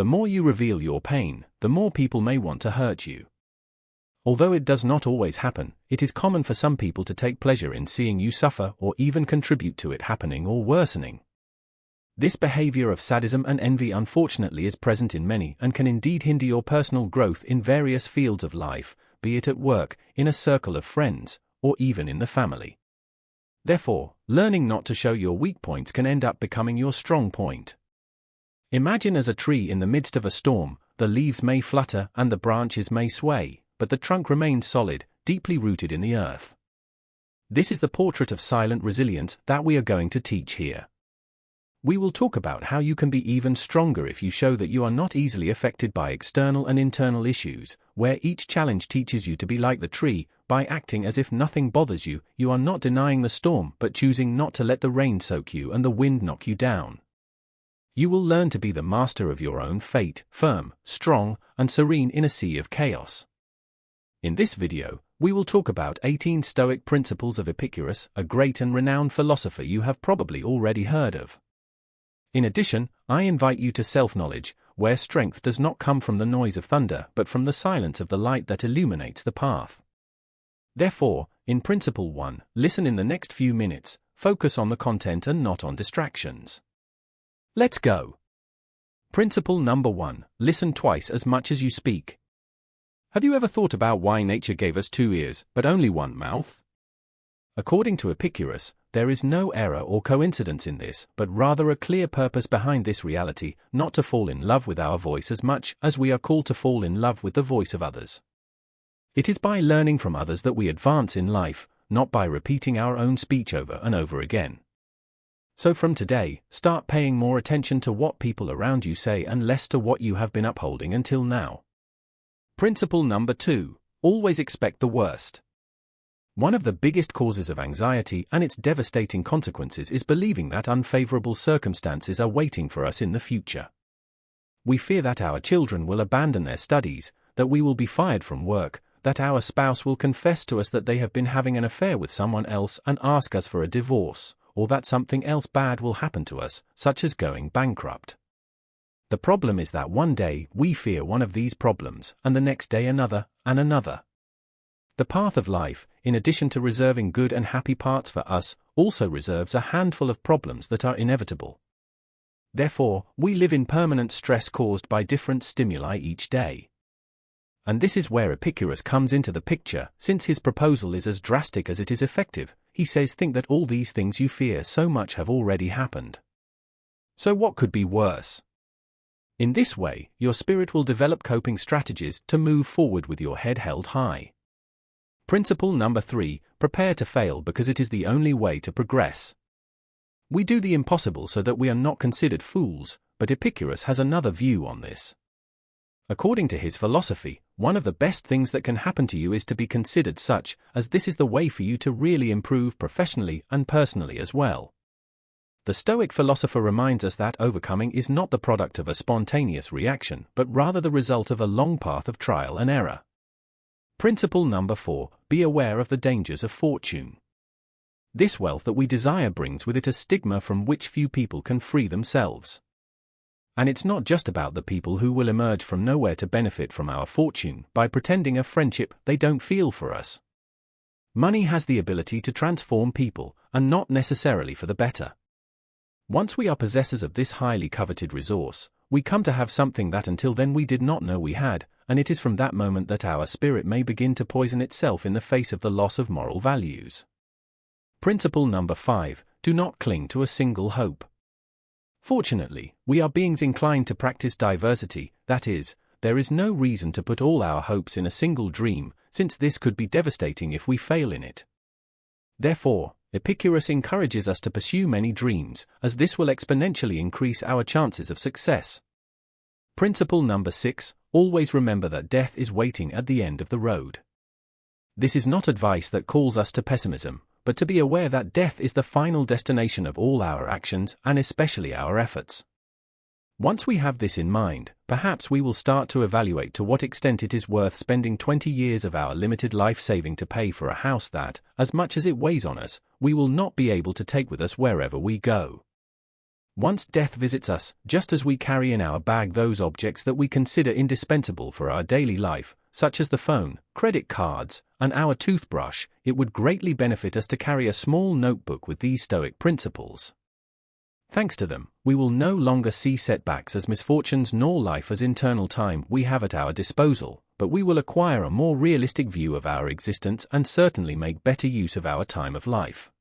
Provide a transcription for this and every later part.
The more you reveal your pain, the more people may want to hurt you. Although it does not always happen, it is common for some people to take pleasure in seeing you suffer or even contribute to it happening or worsening. This behavior of sadism and envy unfortunately is present in many and can indeed hinder your personal growth in various fields of life, be it at work, in a circle of friends, or even in the family. Therefore, learning not to show your weak points can end up becoming your strong point. Imagine as a tree in the midst of a storm, the leaves may flutter and the branches may sway, but the trunk remains solid, deeply rooted in the earth. This is the portrait of silent resilience that we are going to teach here. We will talk about how you can be even stronger if you show that you are not easily affected by external and internal issues, where each challenge teaches you to be like the tree. By acting as if nothing bothers you, you are not denying the storm but choosing not to let the rain soak you and the wind knock you down. You will learn to be the master of your own fate, firm, strong, and serene in a sea of chaos. In this video, we will talk about 18 Stoic principles of Epictetus, a great and renowned philosopher you have probably already heard of. In addition, I invite you to self-knowledge, where strength does not come from the noise of thunder but from the silence of the light that illuminates the path. Therefore, in Principle 1, listen in the next few minutes, focus on the content and not on distractions. Let's go. Principle number 1, listen twice as much as you speak. Have you ever thought about why nature gave us 2 ears but only 1 mouth? According to Epictetus, there is no error or coincidence in this, but rather a clear purpose behind this reality, not to fall in love with our voice as much as we are called to fall in love with the voice of others. It is by learning from others that we advance in life, not by repeating our own speech over and over again. So from today, start paying more attention to what people around you say and less to what you have been upholding until now. Principle number 2, always expect the worst. One of the biggest causes of anxiety and its devastating consequences is believing that unfavorable circumstances are waiting for us in the future. We fear that our children will abandon their studies, that we will be fired from work, that our spouse will confess to us that they have been having an affair with someone else and ask us for a divorce, or that something else bad will happen to us, such as going bankrupt. The problem is that one day we fear one of these problems, and the next day another, and another. The path of life, in addition to reserving good and happy parts for us, also reserves a handful of problems that are inevitable. Therefore, we live in permanent stress caused by different stimuli each day. And this is where Epictetus comes into the picture, since his proposal is as drastic as it is effective. He says, think that all these things you fear so much have already happened. So what could be worse? In this way, your spirit will develop coping strategies to move forward with your head held high. Principle number 3, prepare to fail because it is the only way to progress. We do the impossible so that we are not considered fools, but Epictetus has another view on this. According to his philosophy, one of the best things that can happen to you is to be considered such, as this is the way for you to really improve professionally and personally as well. The Stoic philosopher reminds us that overcoming is not the product of a spontaneous reaction, but rather the result of a long path of trial and error. Principle number 4, be aware of the dangers of fortune. This wealth that we desire brings with it a stigma from which few people can free themselves. And it's not just about the people who will emerge from nowhere to benefit from our fortune by pretending a friendship they don't feel for us. Money has the ability to transform people, and not necessarily for the better. Once we are possessors of this highly coveted resource, we come to have something that until then we did not know we had, and it is from that moment that our spirit may begin to poison itself in the face of the loss of moral values. Principle number 5, do not cling to a single hope. Fortunately, we are beings inclined to practice diversity, that is, there is no reason to put all our hopes in a single dream, since this could be devastating if we fail in it. Therefore, Epictetus encourages us to pursue many dreams, as this will exponentially increase our chances of success. Principle number 6, always remember that death is waiting at the end of the road. This is not advice that calls us to pessimism, but to be aware that death is the final destination of all our actions and especially our efforts. Once we have this in mind, perhaps we will start to evaluate to what extent it is worth spending 20 years of our limited life saving to pay for a house that, as much as it weighs on us, we will not be able to take with us wherever we go. Once death visits us, just as we carry in our bag those objects that we consider indispensable for our daily life, such as the phone, credit cards, and our toothbrush, it would greatly benefit us to carry a small notebook with these Stoic principles. Thanks to them, we will no longer see setbacks as misfortunes nor life as internal time we have at our disposal, but we will acquire a more realistic view of our existence and certainly make better use of our time of life.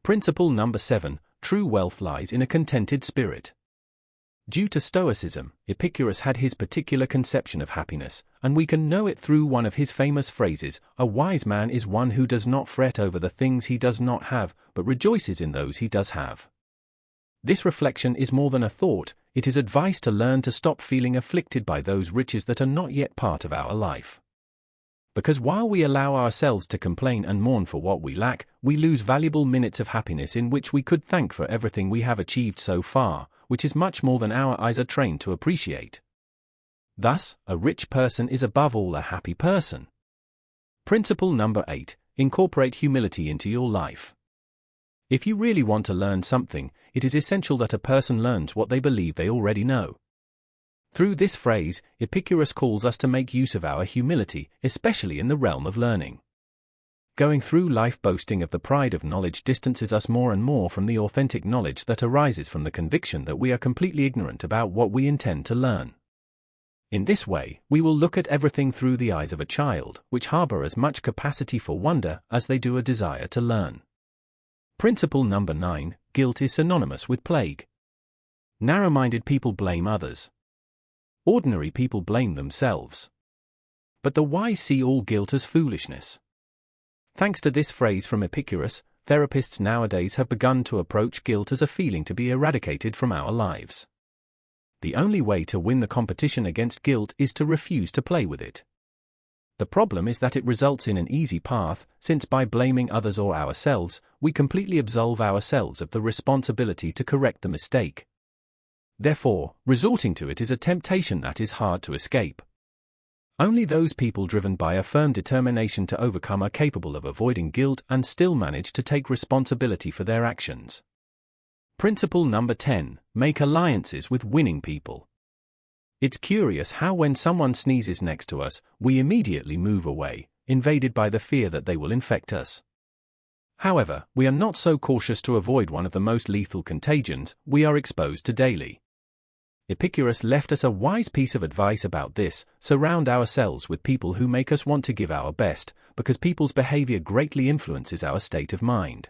Principle number 7. True wealth lies in a contented spirit. Due to Stoicism, Epicurus had his particular conception of happiness, and we can know it through one of his famous phrases: "A wise man is one who does not fret over the things he does not have, but rejoices in those he does have." This reflection is more than a thought, it is advice to learn to stop feeling afflicted by those riches that are not yet part of our life. Because while we allow ourselves to complain and mourn for what we lack, we lose valuable minutes of happiness in which we could thank for everything we have achieved so far, which is much more than our eyes are trained to appreciate. Thus, a rich person is above all a happy person. Principle number 8. Incorporate humility into your life. If you really want to learn something, it is essential that a person learns what they believe they already know. Through this phrase, Epicurus calls us to make use of our humility, especially in the realm of learning. Going through life boasting of the pride of knowledge distances us more and more from the authentic knowledge that arises from the conviction that we are completely ignorant about what we intend to learn. In this way, we will look at everything through the eyes of a child, which harbor as much capacity for wonder as they do a desire to learn. Principle number 9. Guilt is synonymous with plague. Narrow-minded people blame others. Ordinary people blame themselves. But the wise see all guilt as foolishness. Thanks to this phrase from Epicurus, therapists nowadays have begun to approach guilt as a feeling to be eradicated from our lives. The only way to win the competition against guilt is to refuse to play with it. The problem is that it results in an easy path, since by blaming others or ourselves, we completely absolve ourselves of the responsibility to correct the mistake. Therefore, resorting to it is a temptation that is hard to escape. Only those people driven by a firm determination to overcome are capable of avoiding guilt and still manage to take responsibility for their actions. Principle number 10. Make alliances with winning people. It's curious how when someone sneezes next to us, we immediately move away, invaded by the fear that they will infect us. However, we are not so cautious to avoid one of the most lethal contagions we are exposed to daily. Epicurus left us a wise piece of advice about this: surround ourselves with people who make us want to give our best, because people's behavior greatly influences our state of mind.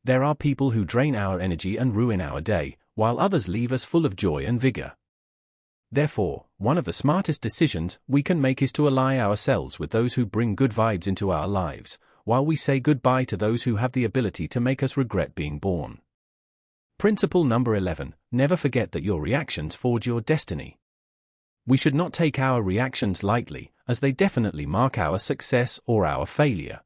There are people who drain our energy and ruin our day, while others leave us full of joy and vigor. Therefore, one of the smartest decisions we can make is to ally ourselves with those who bring good vibes into our lives, while we say goodbye to those who have the ability to make us regret being born. Principle number 11. Never forget that your reactions forge your destiny. We should not take our reactions lightly, as they definitely mark our success or our failure.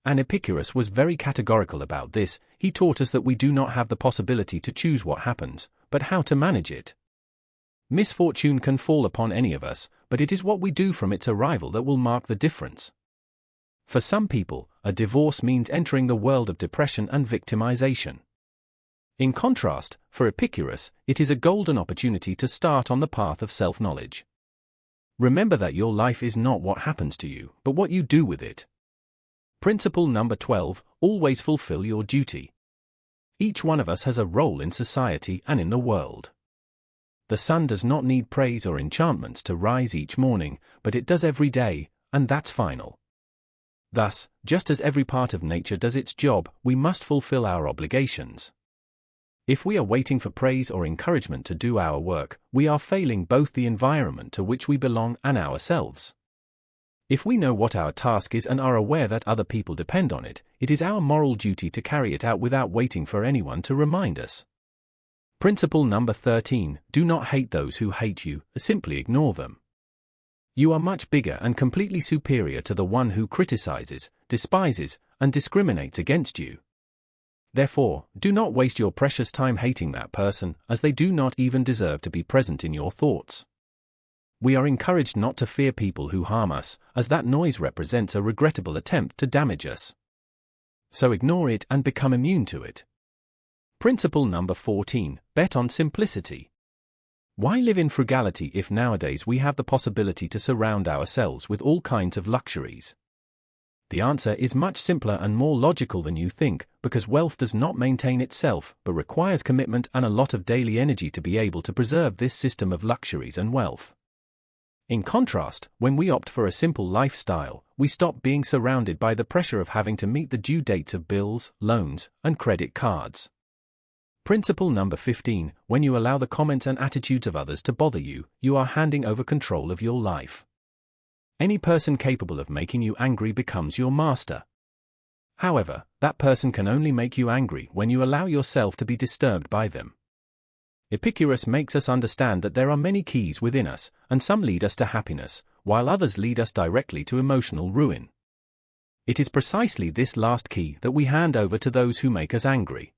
And Epicurus was very categorical about this. He taught us that we do not have the possibility to choose what happens, but how to manage it. Misfortune can fall upon any of us, but it is what we do from its arrival that will mark the difference. For some people, a divorce means entering the world of depression and victimization. In contrast, for Epicurus, it is a golden opportunity to start on the path of self-knowledge. Remember that your life is not what happens to you, but what you do with it. Principle number 12. Always fulfill your duty. Each one of us has a role in society and in the world. The sun does not need praise or enchantments to rise each morning, but it does every day, and that's final. Thus, just as every part of nature does its job, we must fulfill our obligations. If we are waiting for praise or encouragement to do our work, we are failing both the environment to which we belong and ourselves. If we know what our task is and are aware that other people depend on it, it is our moral duty to carry it out without waiting for anyone to remind us. Principle number 13. Do not hate those who hate you, simply ignore them. You are much bigger and completely superior to the one who criticizes, despises, and discriminates against you. Therefore, do not waste your precious time hating that person, as they do not even deserve to be present in your thoughts. We are encouraged not to fear people who harm us, as that noise represents a regrettable attempt to damage us. So ignore it and become immune to it. Principle number 14, bet on simplicity. Why live in frugality if nowadays we have the possibility to surround ourselves with all kinds of luxuries? The answer is much simpler and more logical than you think, because wealth does not maintain itself, but requires commitment and a lot of daily energy to be able to preserve this system of luxuries and wealth. In contrast, when we opt for a simple lifestyle, we stop being surrounded by the pressure of having to meet the due dates of bills, loans, and credit cards. Principle number 15, when you allow the comments and attitudes of others to bother you, you are handing over control of your life. Any person capable of making you angry becomes your master. However, that person can only make you angry when you allow yourself to be disturbed by them. Epictetus makes us understand that there are many keys within us, and some lead us to happiness, while others lead us directly to emotional ruin. It is precisely this last key that we hand over to those who make us angry.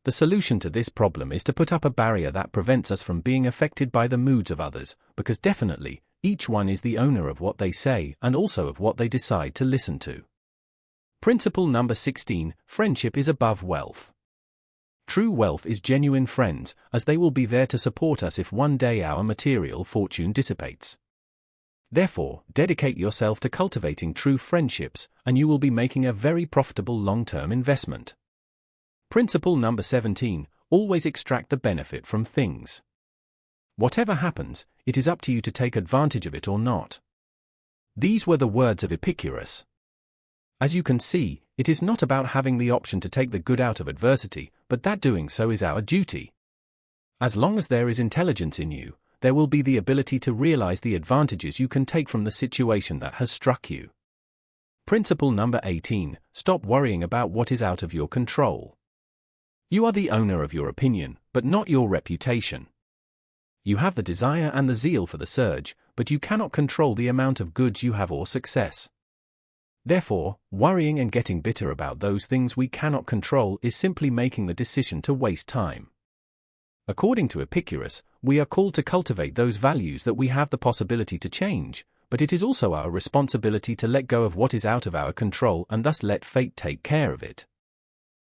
The solution to this problem is to put up a barrier that prevents us from being affected by the moods of others, because definitely, each one is the owner of what they say and also of what they decide to listen to. Principle number 16, friendship is above wealth. True wealth is genuine friends, as they will be there to support us if one day our material fortune dissipates. Therefore, dedicate yourself to cultivating true friendships, and you will be making a very profitable long-term investment. Principle number 17, always extract the benefit from things. Whatever happens, it is up to you to take advantage of it or not. These were the words of Epictetus. As you can see, it is not about having the option to take the good out of adversity, but that doing so is our duty. As long as there is intelligence in you, there will be the ability to realize the advantages you can take from the situation that has struck you. Principle number 18, stop worrying about what is out of your control. You are the owner of your opinion, but not your reputation. You have the desire and the zeal for the surge, but you cannot control the amount of goods you have or success. Therefore, worrying and getting bitter about those things we cannot control is simply making the decision to waste time. According to Epictetus, we are called to cultivate those values that we have the possibility to change, but it is also our responsibility to let go of what is out of our control and thus let fate take care of it.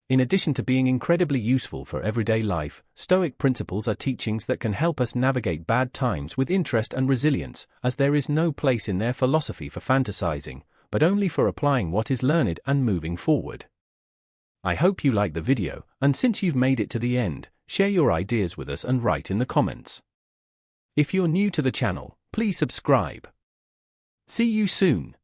In addition to being incredibly useful for everyday life, Stoic principles are teachings that can help us navigate bad times with interest and resilience, as there is no place in their philosophy for fantasizing, but only for applying what is learned and moving forward. I hope you like the video, and since you've made it to the end, share your ideas with us and write in the comments. If you're new to the channel, please subscribe. See you soon.